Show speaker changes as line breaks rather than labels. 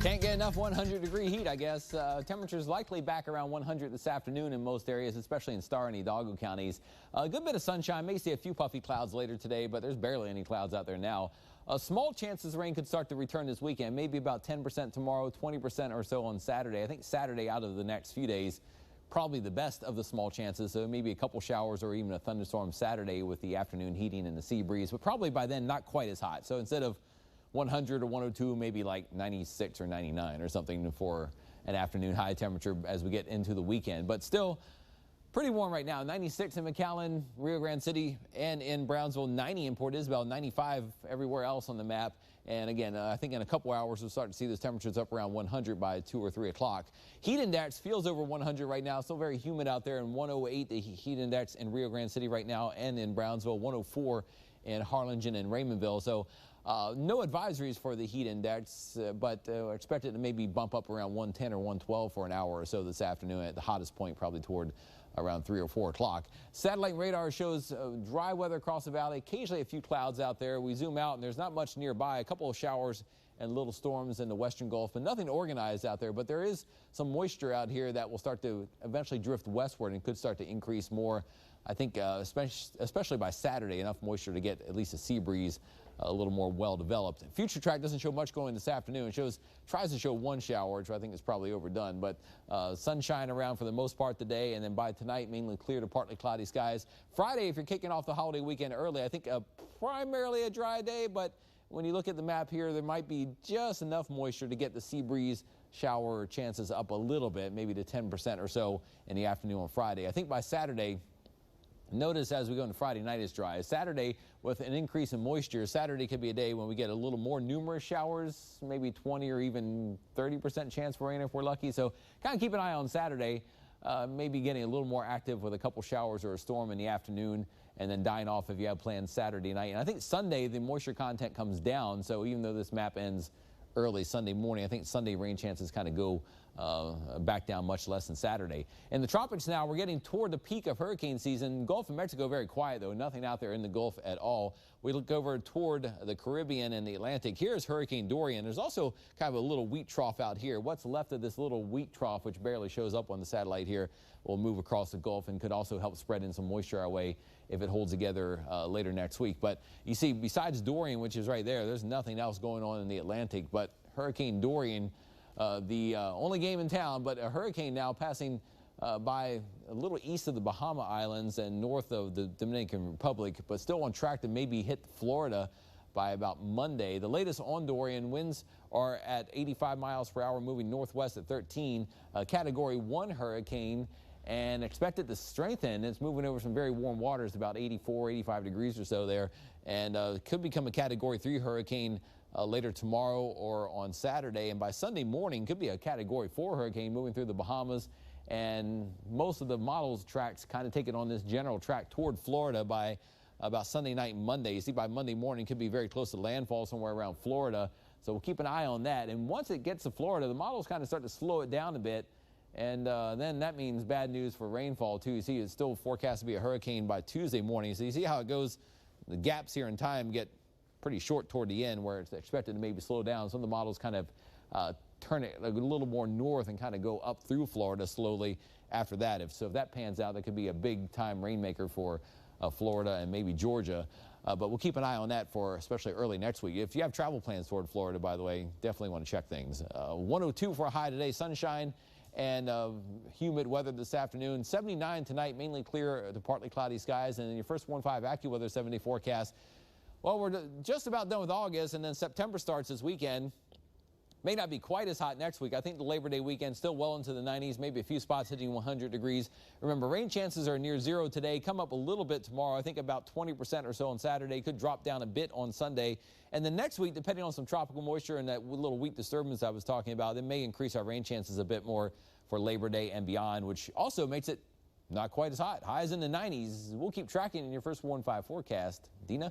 Can't get enough 100-degree heat, I guess. Temperatures likely back around 100 this afternoon in most areas, especially in Starr and Hidalgo counties. A good bit of sunshine. May see a few puffy clouds later today, but there's barely any clouds out there now. Small chances rain could start to return this weekend, maybe about 10% tomorrow, 20% or so on Saturday. I think Saturday out of the next few days, probably the best of the small chances. So maybe a couple showers or even a thunderstorm Saturday with the afternoon heating and the sea breeze, but probably by then not quite as hot. So instead of 100 or 102, maybe like 96 or 99 or something for an afternoon high temperature as we get into the weekend. But still pretty warm right now. 96 in McAllen, Rio Grande City, and in Brownsville. 90 in Port Isabel, 95 everywhere else on the map. And again, I think in a couple hours we'll start to see those temperatures up around 100 by 2 or 3 o'clock. Heat index feels over 100 right now. Still very humid out there, and 108 the heat index in Rio Grande City right now, and in Brownsville, 104 in Harlingen and Raymondville. So no advisories for the heat index, but expected to maybe bump up around 110 or 112 for an hour or so this afternoon at the hottest point, probably toward around 3 or 4 o'clock. Satellite radar shows dry weather across the valley, occasionally a few clouds out there. We zoom out and there's not much nearby, a couple of showers and little storms in the western Gulf, but nothing organized out there. But there is some moisture out here that will start to eventually drift westward and could start to increase more. I think especially by Saturday, enough moisture to get at least a sea breeze a little more well developed. Future track doesn't show much going this afternoon. It tries to show one shower, which I think is probably overdone, but sunshine around for the most part today, and then by tonight mainly clear to partly cloudy skies. Friday, if you're kicking off the holiday weekend early, I think primarily a dry day, but when you look at the map here, there might be just enough moisture to get the sea breeze shower chances up a little bit, maybe to 10% or so in the afternoon on Friday. I think by Saturday, notice as we go into Friday night is dry. Saturday, with an increase in moisture, Saturday could be a day when we get a little more numerous showers, maybe 20 or even 30% chance for rain if we're lucky. So kind of keep an eye on Saturday, maybe getting a little more active with a couple showers or a storm in the afternoon, and then dying off if you have plans Saturday night. And I think Sunday, the moisture content comes down. So even though this map ends early Sunday morning, I think Sunday rain chances kind of go back down much less than Saturday. In the tropics now, we're getting toward the peak of hurricane season. Gulf of Mexico very quiet, though. Nothing out there in the Gulf at all. We look over toward the Caribbean and the Atlantic. Here's Hurricane Dorian. There's also kind of a little wheat trough out here. What's left of this little wheat trough, which barely shows up on the satellite here, will move across the Gulf and could also help spread in some moisture our way if it holds together later next week. But you see, besides Dorian, which is right there, there's nothing else going on in the Atlantic. But Hurricane Dorian, the only game in town, but a hurricane now passing by a little east of the Bahama Islands and north of the Dominican Republic, but still on track to maybe hit Florida by about Monday. The latest on Dorian, winds are at 85 miles per hour, moving northwest at 13, Category 1 hurricane, and expected to strengthen. It's moving over some very warm waters, about 84, 85 degrees or so there, and could become a Category 3 hurricane later tomorrow or on Saturday. And by Sunday morning, could be a Category 4 hurricane moving through the Bahamas. And most of the models tracks kind of take it on this general track toward Florida by about Sunday night and Monday. You see, by Monday morning, could be very close to landfall somewhere around Florida. So we'll keep an eye on that. And once it gets to Florida, the models kind of start to slow it down a bit. And then that means bad news for rainfall, too. You see, it's still forecast to be a hurricane by Tuesday morning. So you see how it goes. The gaps here in time get pretty short toward the end, where it's expected to maybe slow down. Some of the models kind of turn it a little more north and kind of go up through Florida slowly after that. If that pans out, that could be a big time rainmaker for Florida and maybe Georgia. But we'll keep an eye on that for especially early next week. If you have travel plans toward Florida, by the way, definitely want to check things. 102 for a high today, sunshine and humid weather this afternoon. 79 tonight, mainly clear to partly cloudy skies. And in your first 1-5 AccuWeather 7-day forecast, well, we're just about done with August, and then September starts this weekend. May not be quite as hot next week. I think the Labor Day weekend still well into the 90s, maybe a few spots hitting 100 degrees. Remember, rain chances are near zero today, come up a little bit tomorrow. I think about 20% or so on Saturday, could drop down a bit on Sunday. And then next week, depending on some tropical moisture and that little wheat disturbance I was talking about, it may increase our rain chances a bit more for Labor Day and beyond, which also makes it not quite as hot. Highs in the 90s. We'll keep tracking in your first 1-5 forecast. Dina?